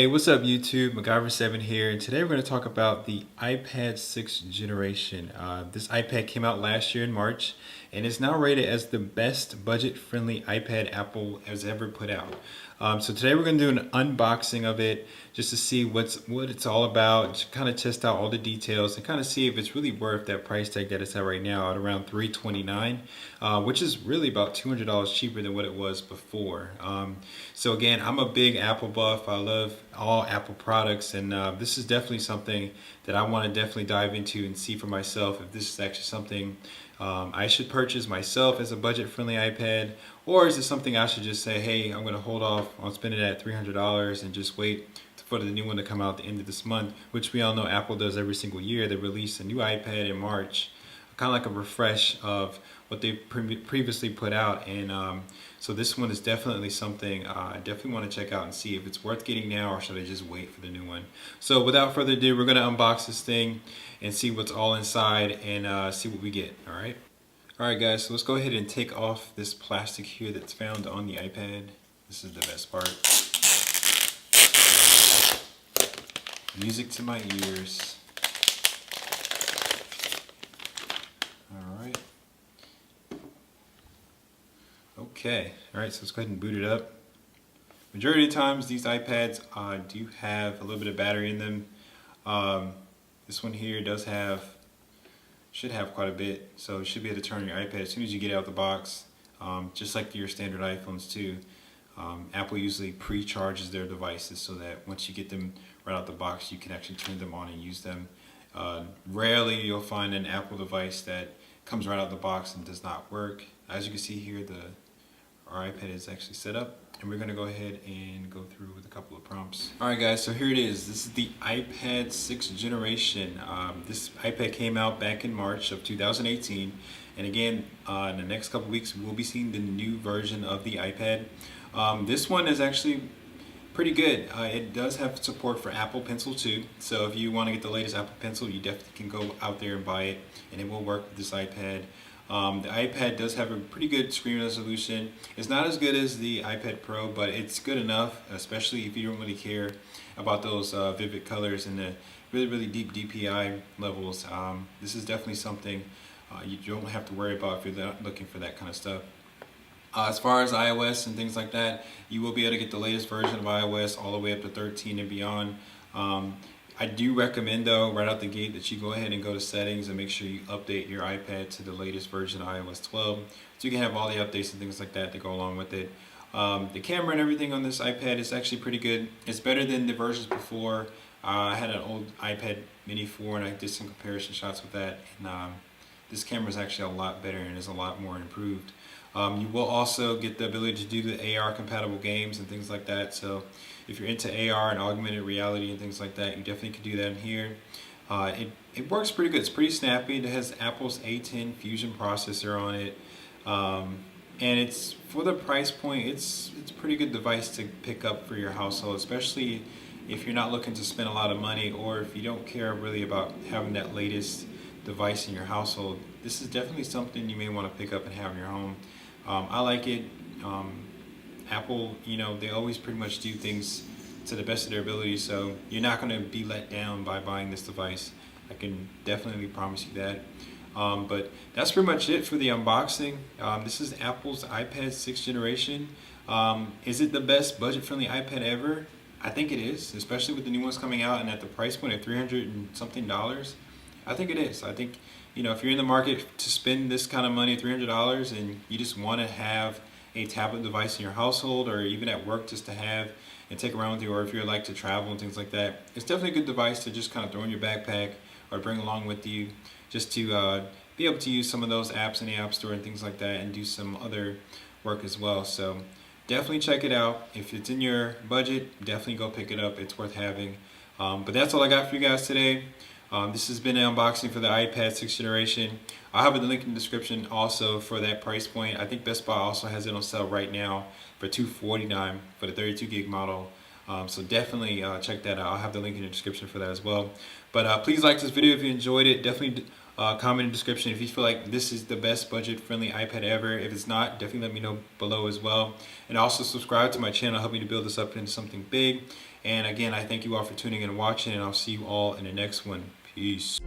Hey, what's up YouTube? MacGyver7 here, and today we're going to talk about the iPad 6th generation. This iPad came out last year in March, and is now rated as the best budget-friendly iPad Apple has ever put out. So today we're going to do an unboxing of it, just to see what it's all about, to kind of test out all the details, and kind of see if it's really worth that price tag that it's at right now at around $329, which is really about $200 cheaper than what it was before. So again, I'm a big Apple buff. I love all Apple products, and this is definitely something that I want to definitely dive into and see for myself if this is actually something I should purchase myself as a budget-friendly iPad, or is it something I should just say, hey, I'm going to hold off on spending that $300 and just wait for the new one to come out at the end of this month, which we all know Apple does every single year. They release a new iPad in March, kind of like a refresh of what they previously put out, and so this one is definitely something I definitely want to check out and see if it's worth getting now, or should I just wait for the new one. So without further ado, we're going to unbox this thing and see what's all inside and see what we get. Alright guys, so let's go ahead and take off this plastic here that's found on the iPad. This is the best part. Music to my ears. Alright. Okay, alright, so let's go ahead and boot it up. Majority of the times these iPads do have a little bit of battery in them. This one here should have quite a bit, so you should be able to turn your iPad as soon as you get out of the box, just like your standard iPhones too. Apple usually pre-charges their devices so that once you get them right out the box, you can actually turn them on and use them. Rarely you'll find an Apple device that comes right out the box and does not work. As you can see here, our iPad is actually set up, and we're going to go ahead and go through with a couple of prompts. Alright guys, so here it is. This is the iPad 6th generation. This iPad came out back in March of 2018, and again, in the next couple weeks we'll be seeing the new version of the iPad. This one is actually pretty good. It does have support for Apple Pencil too, so if you want to get the latest Apple Pencil, you definitely can go out there and buy it, and it will work with this iPad. The iPad does have a pretty good screen resolution. It's not as good as the iPad Pro, but it's good enough, especially if you don't really care about those vivid colors and the really deep DPI levels. This is definitely something you don't have to worry about if you're not looking for that kind of stuff. As far as iOS and things like that, you will be able to get the latest version of iOS all the way up to 13 and beyond. I do recommend though, right out the gate, that you go ahead and go to settings and make sure you update your iPad to the latest version of iOS 12, so you can have all the updates and things like that go along with it. The camera and everything on this iPad is actually pretty good. It's better than the versions before. I had an old iPad Mini 4 and I did some comparison shots with that, and this camera is actually a lot better and is a lot more improved. You will also get the ability to do the AR compatible games and things like that, so if you're into AR and augmented reality and things like that, you definitely can do that in here. It works pretty good. It's pretty snappy. It has Apple's A10 Fusion processor on it, and it's, for the price point, it's a pretty good device to pick up for your household, especially if you're not looking to spend a lot of money, or if you don't care really about having that latest device in your household. This is definitely something you may want to pick up and have in your home. I like it. Apple, they always pretty much do things to the best of their ability, so you're not going to be let down by buying this device. I can definitely promise you that. But that's pretty much it for the unboxing. This is Apple's iPad 6th generation. Is it the best budget-friendly iPad ever? I think it is, especially with the new ones coming out and at the price point of $300 and something. I think it is. I think, if you're in the market to spend this kind of money, $300, and you just want to have a tablet device in your household, or even at work just to have and take around with you, or if you like to travel and things like that, it's definitely a good device to just kind of throw in your backpack or bring along with you, just to be able to use some of those apps in the App Store and things like that, and do some other work as well. So definitely check it out. If it's in your budget, definitely go pick it up. It's worth having. But that's all I got for you guys today. This has been an unboxing for the iPad 6th generation. I'll have the link in the description also for that price point. I think Best Buy also has it on sale right now for $249 for the 32 gig model. So definitely check that out. I'll have the link in the description for that as well. But please like this video if you enjoyed it. Definitely Comment in the description if you feel like this is the best budget-friendly iPad ever. If it's not, definitely let me know below as well. And also subscribe to my channel, help me to build this up into something big. And again, I thank you all for tuning in and watching, and I'll see you all in the next one. Peace.